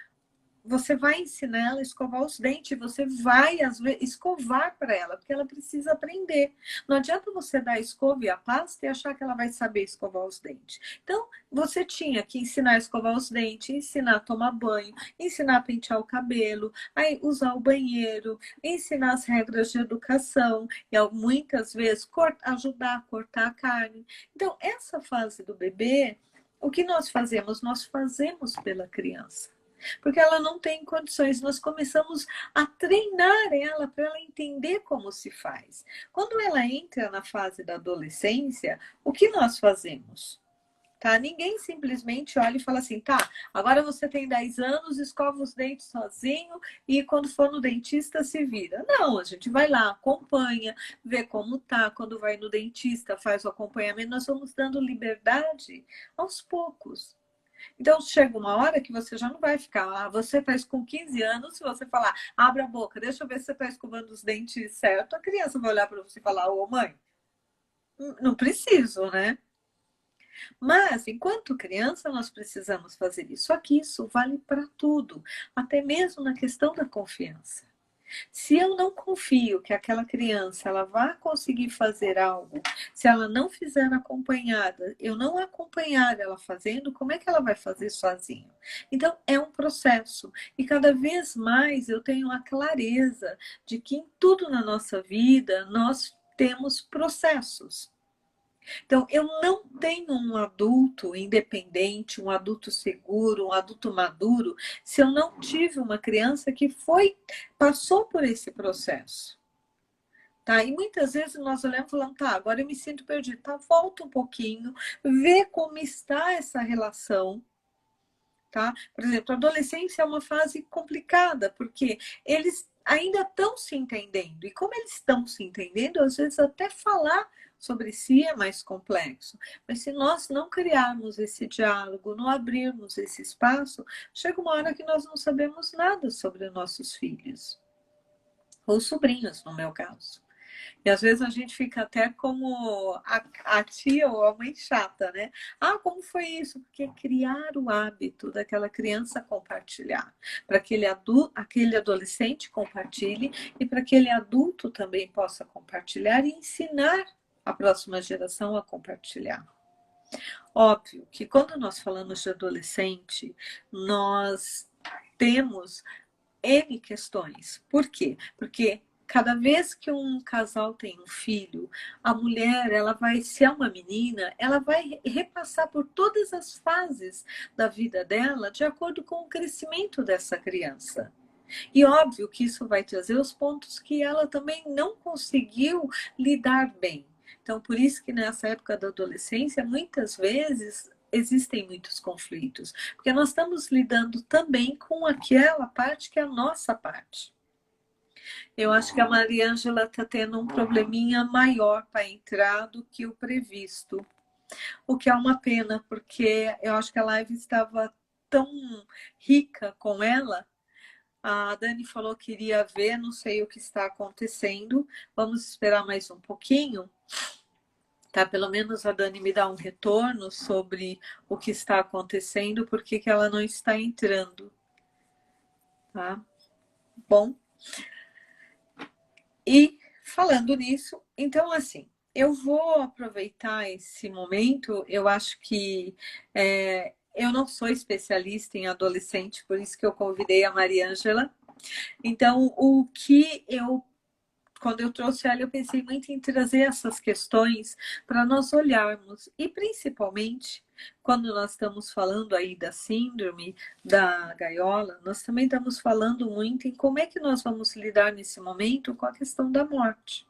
você vai ensinar ela a escovar os dentes, você vai, às vezes, escovar para ela, porque ela precisa aprender. Não adianta você dar a escova e a pasta e achar que ela vai saber escovar os dentes. Então, você tinha que ensinar a escovar os dentes, ensinar a tomar banho, ensinar a pentear o cabelo, a usar o banheiro, ensinar as regras de educação, e muitas vezes ajudar a cortar a carne. Então, essa fase do bebê, o que nós fazemos? Nós fazemos pela criança. Porque ela não tem condições. Nós começamos a treinar ela para ela entender como se faz. Quando ela entra na fase da adolescência, o que nós fazemos? Tá? Ninguém simplesmente olha e fala assim, tá, agora você tem 10 anos, escova os dentes sozinho e quando for no dentista se vira. Não, a gente vai lá, acompanha, vê como tá, quando vai no dentista, faz o acompanhamento, nós vamos dando liberdade aos poucos. Então, chega uma hora que você já não vai ficar lá. Você está com 15 anos, se você falar, abre a boca, deixa eu ver se você está escovando os dentes certo, a criança vai olhar para você e falar, ô mãe, não preciso, né? Mas, enquanto criança, nós precisamos fazer isso. Só que isso vale para tudo, até mesmo na questão da confiança. Se eu não confio que aquela criança ela vai conseguir fazer algo, se ela não fizer acompanhada, eu não acompanhar ela fazendo, como é que ela vai fazer sozinha? Então, é um processo. E cada vez mais eu tenho a clareza de que em tudo na nossa vida nós temos processos. Então, eu não tenho um adulto independente, um adulto seguro, um adulto maduro, se eu não tive uma criança que passou por esse processo. Tá? E muitas vezes nós olhamos e falamos, tá, agora eu me sinto perdido. Tá, volta um pouquinho, vê como está essa relação. Tá? Por exemplo, a adolescência é uma fase complicada, porque eles ainda estão se entendendo. E como eles estão se entendendo, às vezes até falar sobre si é mais complexo. Mas se nós não criarmos esse diálogo, não abrirmos esse espaço, chega uma hora que nós não sabemos nada sobre nossos filhos. Ou sobrinhos, no meu caso. E às vezes a gente fica até como a tia ou a mãe chata, né? Ah, como foi isso? Porque criar o hábito daquela criança compartilhar, para aquele adolescente compartilhe e para aquele adulto também possa compartilhar e ensinar a próxima geração a compartilhar. Óbvio que quando nós falamos de adolescente, nós temos N questões. Por quê? Porque cada vez que um casal tem um filho, a mulher, ela vai, se é uma menina, ela vai repassar por todas as fases da vida dela de acordo com o crescimento dessa criança. E óbvio que isso vai trazer os pontos que ela também não conseguiu lidar bem. Então, por isso que nessa época da adolescência, muitas vezes existem muitos conflitos, porque nós estamos lidando também com aquela parte que é a nossa parte. Eu acho que a Mariângela está tendo um probleminha maior para entrar do que o previsto, o que é uma pena, porque eu acho que a live estava tão rica com ela. A Dani falou que iria ver, não sei o que está acontecendo. Vamos esperar mais um pouquinho. Tá, pelo menos a Dani me dá um retorno sobre o que está acontecendo, porque que ela não está entrando. Tá? Bom. E falando nisso, então assim, eu vou aproveitar esse momento, eu acho que eu não sou especialista em adolescente, por isso que eu convidei a Mariângela. Então, quando eu trouxe ela, eu pensei muito em trazer essas questões para nós olharmos. E principalmente, quando nós estamos falando aí da síndrome da gaiola, nós também estamos falando muito em como é que nós vamos lidar nesse momento com a questão da morte.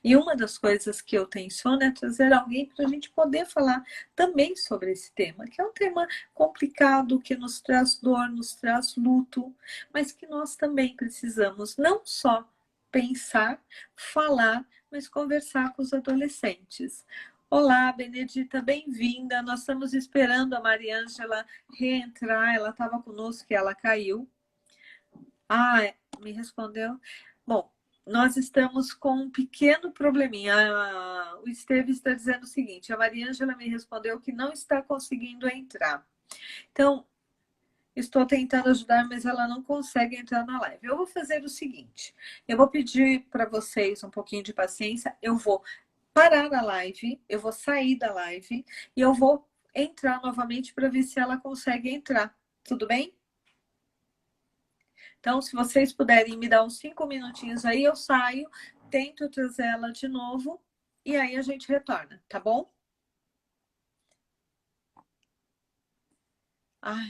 E uma das coisas que eu tenciono é trazer alguém para a gente poder falar também sobre esse tema, que é um tema complicado, que nos traz dor, nos traz luto, mas que nós também precisamos não só pensar, falar, mas conversar com os adolescentes. Olá, Benedita, bem-vinda. Nós estamos esperando a Mariângela reentrar. Ela estava conosco e ela caiu. Ah, me respondeu. Bom, nós estamos com um pequeno probleminha. O Esteve está dizendo o seguinte: a Mariângela me respondeu que não está conseguindo entrar. Então, Estou tentando ajudar, mas ela não consegue entrar na live. Eu vou fazer o seguinte: eu vou pedir para vocês um pouquinho de paciência. Eu vou parar a live, eu vou sair da live e eu vou entrar novamente para ver se ela consegue entrar. Tudo bem? Então, se vocês puderem me dar uns 5 minutinhos aí, eu saio, tento trazer ela de novo e aí a gente retorna, tá bom? Ah,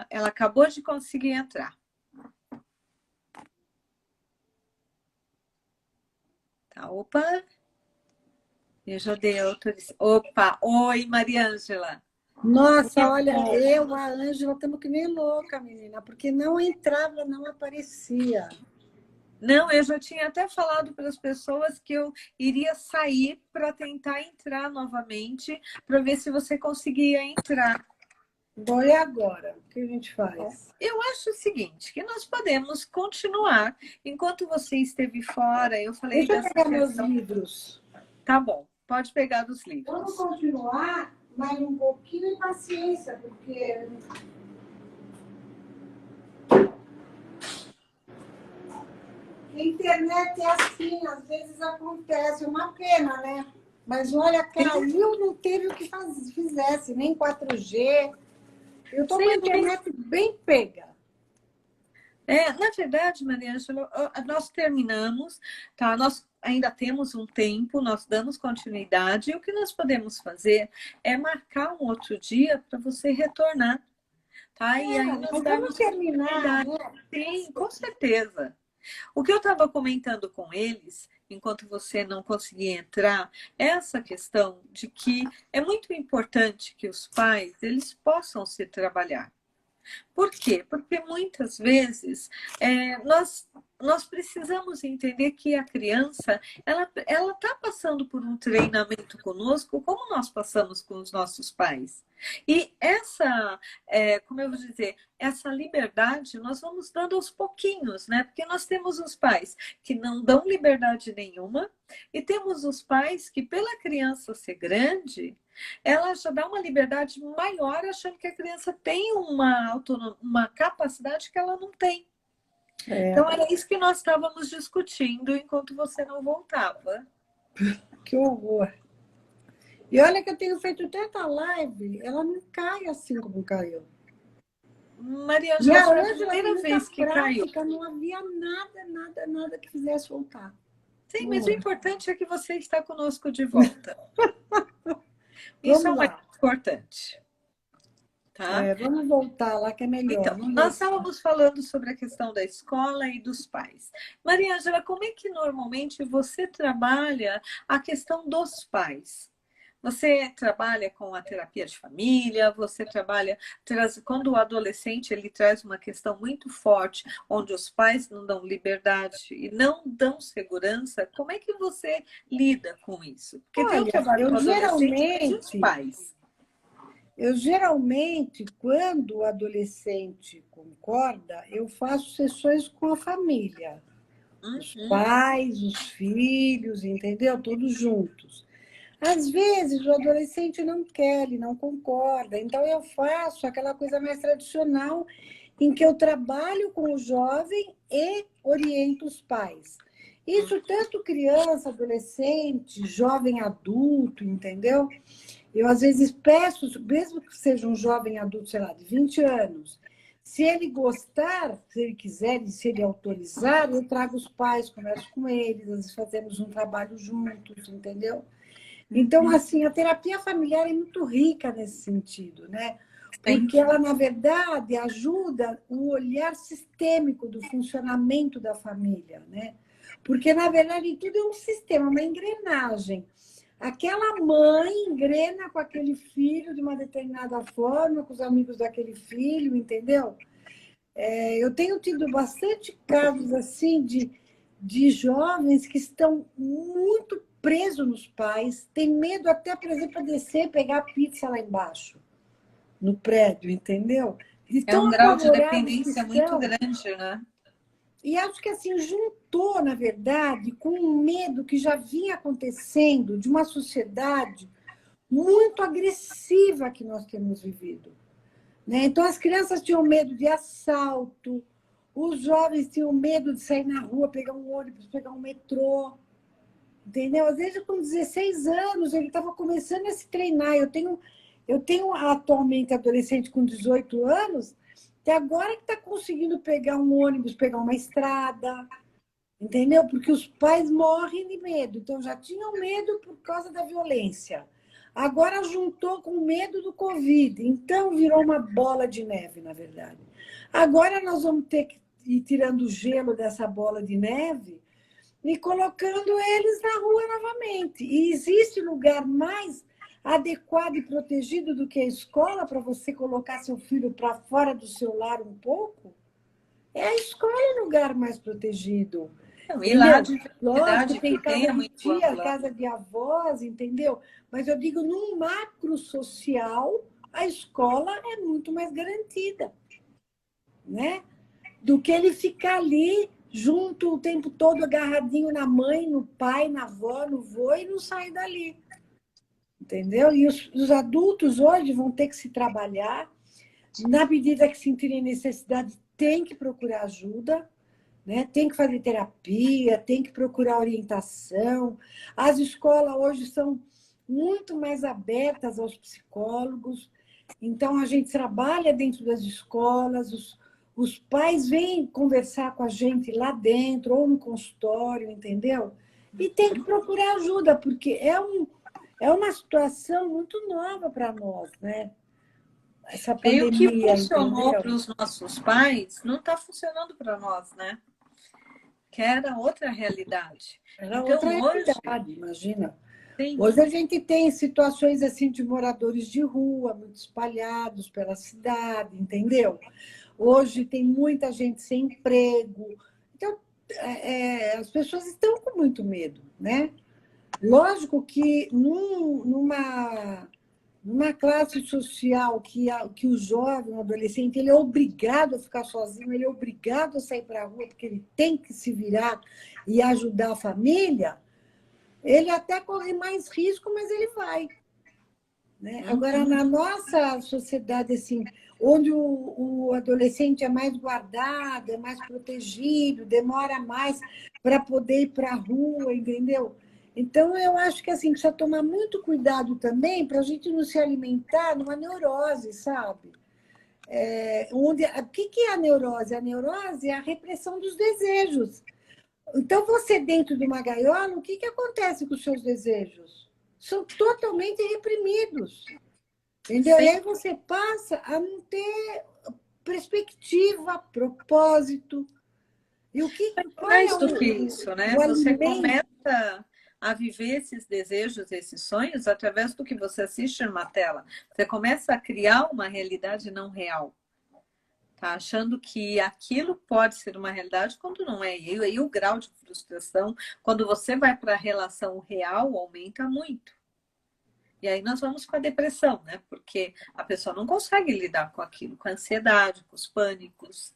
ela acabou de conseguir entrar. Tá, opa. Eu já dei autorização. Opa, oi, Mariângela. Nossa, olha, eu, a Ângela, estamos que nem louca, menina, porque não entrava, não aparecia. Não, eu já tinha até falado para as pessoas que eu iria sair para tentar entrar novamente, para ver se você conseguia entrar. Bom, e agora? O que a gente faz? Eu acho o seguinte, que nós podemos continuar. Enquanto você esteve fora, eu falei Deixa eu dessa pegar meus questão. livros. Tá bom, pode pegar dos livros. Vamos continuar mais um pouquinho de paciência, porque a internet é assim, às vezes acontece, uma pena, né? Mas olha, caiu, não teve o que fizesse, nem 4G. Eu estou com a internet bem pega. Na verdade, Mariângela, nós terminamos, tá? Nós ainda temos um tempo, nós damos continuidade, e o que nós podemos fazer é marcar um outro dia para você retornar, tá? E aí nós vamos terminar, né? Sim, com certeza. O que eu estava comentando com eles, enquanto você não conseguia entrar, é essa questão de que é muito importante que os pais eles possam se trabalhar. Por quê? Porque muitas vezes nós precisamos entender que a criança ela está passando por um treinamento conosco, como nós passamos com os nossos pais. E essa, como eu vou dizer, essa liberdade nós vamos dando aos pouquinhos, né? Porque nós temos os pais que não dão liberdade nenhuma e temos os pais que, pela criança ser grande, ela já dá uma liberdade maior, achando que a criança tem uma capacidade que ela não tem. Então, era isso que nós estávamos discutindo enquanto você não voltava. Que horror. E olha que eu tenho feito tanta live, ela não cai assim como caiu. Maria E a foi a Ângela, primeira vez que caiu. não havia nada que fizesse voltar. Sim, mas o importante é que você está conosco de volta. Isso é o mais importante. Tá? Vamos voltar lá que é melhor. Então, nós estávamos falando sobre a questão da escola e dos pais. Maria Ângela, como é que normalmente você trabalha a questão dos pais? Você trabalha com a terapia de família, você trabalha, quando o adolescente ele traz uma questão muito forte, onde os pais não dão liberdade e não dão segurança, como é que você lida com isso? Porque tem o trabalho com adolescente e os pais. Eu geralmente, quando o adolescente concorda, eu faço sessões com a família. Os pais, os filhos, entendeu? Todos juntos. Às vezes o adolescente não quer, ele não concorda. Então eu faço aquela coisa mais tradicional em que eu trabalho com o jovem e oriento os pais. Isso tanto criança, adolescente, jovem adulto, entendeu? Eu, às vezes, peço, mesmo que seja um jovem adulto, sei lá, de 20 anos, se ele gostar, se ele quiser, se ele autorizar, eu trago os pais, converso com eles, às vezes fazemos um trabalho juntos, entendeu? Então, assim, a terapia familiar é muito rica nesse sentido, né? Porque ela, na verdade, ajuda o olhar sistêmico do funcionamento da família, né? Porque, na verdade, tudo é um sistema, uma engrenagem. Aquela mãe engrena com aquele filho de uma determinada forma, com os amigos daquele filho, entendeu? Eu tenho tido bastante casos assim de jovens que estão muito presos nos pais, tem medo até, por exemplo, de descer e pegar a pizza lá embaixo, no prédio, entendeu? É um grau de dependência muito grande, né? E acho que assim juntou, na verdade, com um medo que já vinha acontecendo de uma sociedade muito agressiva que nós temos vivido. né? Então, as crianças tinham medo de assalto, os jovens tinham medo de sair na rua, pegar um ônibus, pegar um metrô, entendeu? Às vezes, com 16 anos, ele estava começando a se treinar. Eu tenho atualmente adolescente com 18 anos, que agora que está conseguindo pegar um ônibus, pegar uma estrada, entendeu? Porque os pais morrem de medo. Então, já tinham medo por causa da violência. Agora juntou com o medo do Covid. Então, virou uma bola de neve, na verdade. Agora nós vamos ter que ir tirando o gelo dessa bola de neve e colocando eles na rua novamente. E existe lugar mais adequado e protegido do que a escola para você colocar seu filho para fora do seu lar um pouco? É a escola o lugar mais protegido. E lá Entendeu? de Lógico, verdade tem que tem casa é de muito tia, ampla. casa de avós, entendeu? Mas eu digo, num macro social, a escola é muito mais garantida, né? Do que ele ficar ali junto o tempo todo, agarradinho na mãe, no pai, na avó, no vô, e não sair dali. Entendeu? E os adultos hoje vão ter que se trabalhar, na medida que sentirem necessidade, tem que procurar ajuda, né? Tem que fazer terapia, tem que procurar orientação. As escolas hoje são muito mais abertas aos psicólogos, então a gente trabalha dentro das escolas, os pais vêm conversar com a gente lá dentro, ou no consultório, entendeu? E tem que procurar ajuda, porque é uma situação muito nova para nós, né? Essa E o que pandemia, funcionou entendeu? para os nossos pais não está funcionando para nós, né? Que era outra realidade. Era Então, outra hoje, realidade, imagina. sim, Hoje a gente tem situações assim de moradores de rua, muito espalhados pela cidade, entendeu? Hoje tem muita gente sem emprego. Então, as pessoas estão com muito medo, né? Lógico que numa classe social que o jovem, o adolescente, ele é obrigado a ficar sozinho, ele é obrigado a sair para a rua, porque ele tem que se virar e ajudar a família, ele até corre mais risco, mas ele vai. Né? Agora, na nossa sociedade, assim, onde o adolescente é mais guardado, é mais protegido, demora mais para poder ir para a rua, entendeu? Então, eu acho que assim, precisa tomar muito cuidado também para a gente não se alimentar numa neurose, sabe? O que é a neurose? A neurose é a repressão dos desejos. Então, você dentro de uma gaiola, o que acontece com os seus desejos? São totalmente reprimidos. Entendeu? E sim, aí você passa a não ter perspectiva, propósito. E qual é mais do que isso, né? o Você alimento? começa a viver esses desejos, esses sonhos, através do que você assiste numa tela. Você começa a criar uma realidade não real. Tá achando que aquilo pode ser uma realidade quando não é. E aí o grau de frustração, quando você vai para a relação real, aumenta muito. E aí nós vamos para a depressão, né? Porque a pessoa não consegue lidar com aquilo, com a ansiedade, com os pânicos.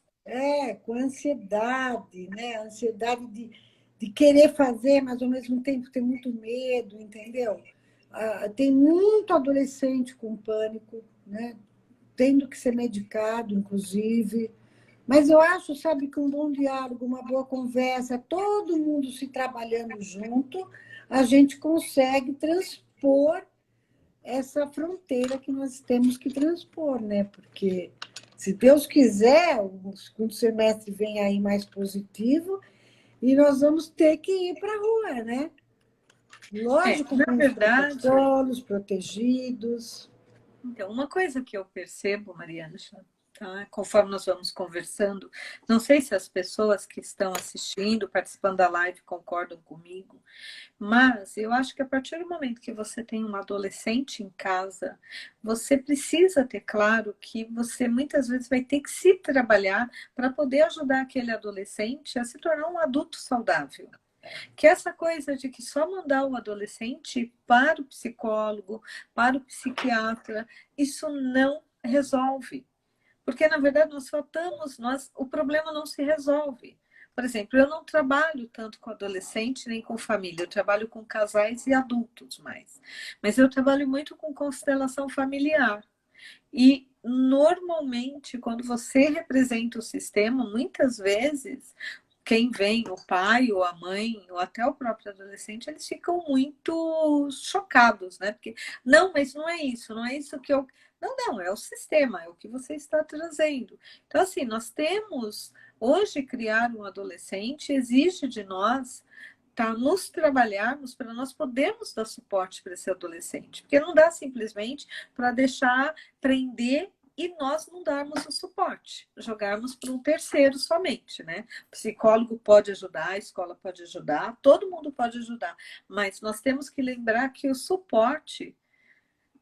Com ansiedade, né? Ansiedade de querer fazer, mas ao mesmo tempo ter muito medo, entendeu? Tem muito adolescente com pânico, né? Tendo que ser medicado, inclusive. Mas eu acho, sabe, que um bom diálogo, uma boa conversa, todo mundo se trabalhando junto, a gente consegue transpor essa fronteira que nós temos que transpor, né? Porque, se Deus quiser, o segundo semestre vem aí mais positivo e nós vamos ter que ir para a rua, né? Lógico, Na com os verdade, protocolos protegidos. então, uma coisa que eu percebo, Mariana, tá? Conforme nós vamos conversando, não sei se as pessoas que estão assistindo, participando da live, concordam comigo, mas eu acho que a partir do momento que você tem um adolescente em casa, você precisa ter claro que você muitas vezes vai ter que se trabalhar para poder ajudar aquele adolescente a se tornar um adulto saudável. Que essa coisa de que só mandar o adolescente para o psicólogo, para o psiquiatra, isso não resolve. Porque, na verdade, nós faltamos, o problema não se resolve. Por exemplo, eu não trabalho tanto com adolescente nem com família, eu trabalho com casais e adultos mais. Mas eu trabalho muito com constelação familiar. E normalmente, quando você representa o sistema, muitas vezes, quem vem, o pai ou a mãe, ou até o próprio adolescente, eles ficam muito chocados, né? Porque, não, mas não é isso, não é isso que eu. Não, não, é o sistema, é o que você está trazendo. Então, assim, nós temos. Hoje, criar um adolescente exige de nós tá, nos trabalharmos para nós podermos dar suporte para esse adolescente. Porque não dá simplesmente para deixar prender e nós não darmos o suporte, jogarmos para um terceiro somente, né? O psicólogo pode ajudar, a escola pode ajudar, todo mundo pode ajudar, mas nós temos que lembrar que o suporte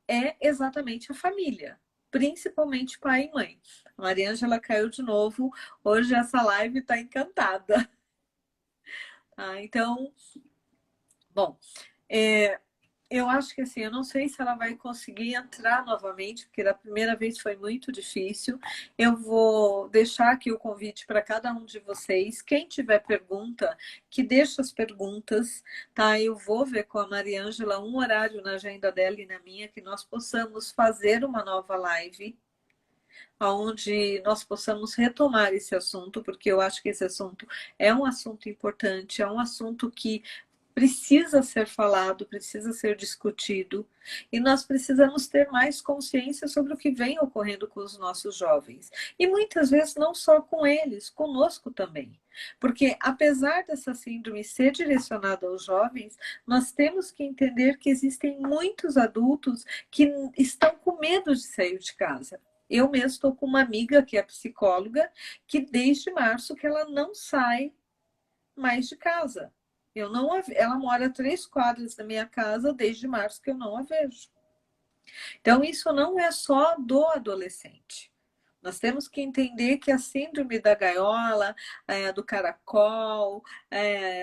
é exatamente a família, principalmente pai e mãe. A Mariângela caiu de novo, hoje essa live está encantada. Então, bom, eu acho que assim, eu não sei se ela vai conseguir entrar novamente, porque da primeira vez foi muito difícil. Eu vou deixar aqui o convite para cada um de vocês. Quem tiver pergunta, que deixe as perguntas, tá? Eu vou ver com a Mariângela um horário na agenda dela e na minha, que nós possamos fazer uma nova live, onde nós possamos retomar esse assunto, porque eu acho que esse assunto é um assunto importante, é um assunto que precisa ser falado, precisa ser discutido, e nós precisamos ter mais consciência sobre o que vem ocorrendo com os nossos jovens. E muitas vezes não só com eles, conosco também. Porque apesar dessa síndrome ser direcionada aos jovens, nós temos que entender que existem muitos adultos que estão com medo de sair de casa. Eu mesmo estou com uma amiga que é psicóloga, que desde março que ela não sai mais de casa. Eu não a... Ela mora a 3 quadras da minha casa desde março que eu não a vejo. Então, isso não é só do adolescente. Nós temos que entender que a síndrome da gaiola, do caracol,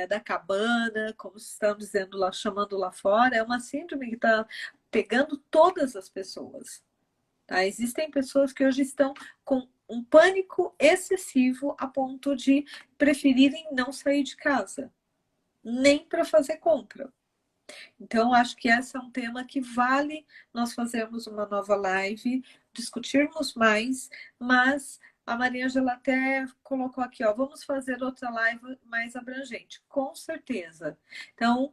da cabana, como estão dizendo lá, chamando lá fora, é uma síndrome que está pegando todas as pessoas. Tá? Existem pessoas que hoje estão com um pânico excessivo a ponto de preferirem não sair de casa, nem para fazer compra. Então, acho que esse é um tema que vale nós fazermos uma nova live, discutirmos mais, mas a Mariângela até colocou aqui, ó, vamos fazer outra live mais abrangente, com certeza. Então,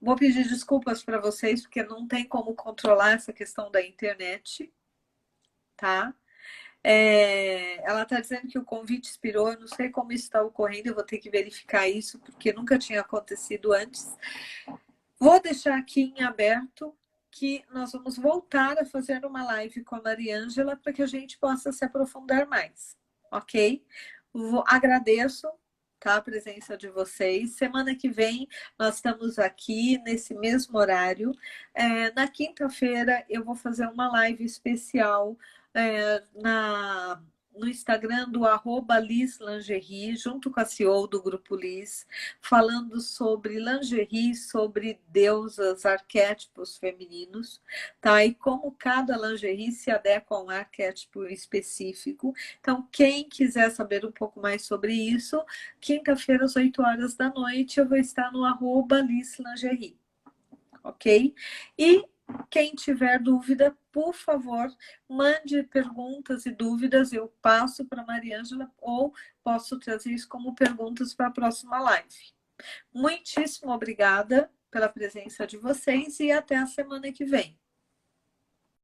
vou pedir desculpas para vocês, porque não tem como controlar essa questão da internet, tá? Ela está dizendo que o convite expirou, eu não sei como isso está ocorrendo, eu vou ter que verificar isso, porque nunca tinha acontecido antes. Vou deixar aqui em aberto que nós vamos voltar a fazer uma live com a Mariângela para que a gente possa se aprofundar mais, ok? Agradeço, tá, a presença de vocês. Semana que vem nós estamos aqui nesse mesmo horário. Na quinta-feira eu vou fazer uma live especial no Instagram do @LizLingerie, junto com a CEO do Grupo Liz, falando sobre lingerie, sobre deusas, arquétipos femininos, tá? E como cada lingerie se adequa a um arquétipo específico. Então, quem quiser saber um pouco mais sobre isso, quinta-feira às 8 horas da noite, eu vou estar no @LizLingerie, ok? E quem tiver dúvida, por favor, mande perguntas e dúvidas, eu passo para a Mariângela ou posso trazer isso como perguntas para a próxima live. Muitíssimo obrigada pela presença de vocês e até a semana que vem.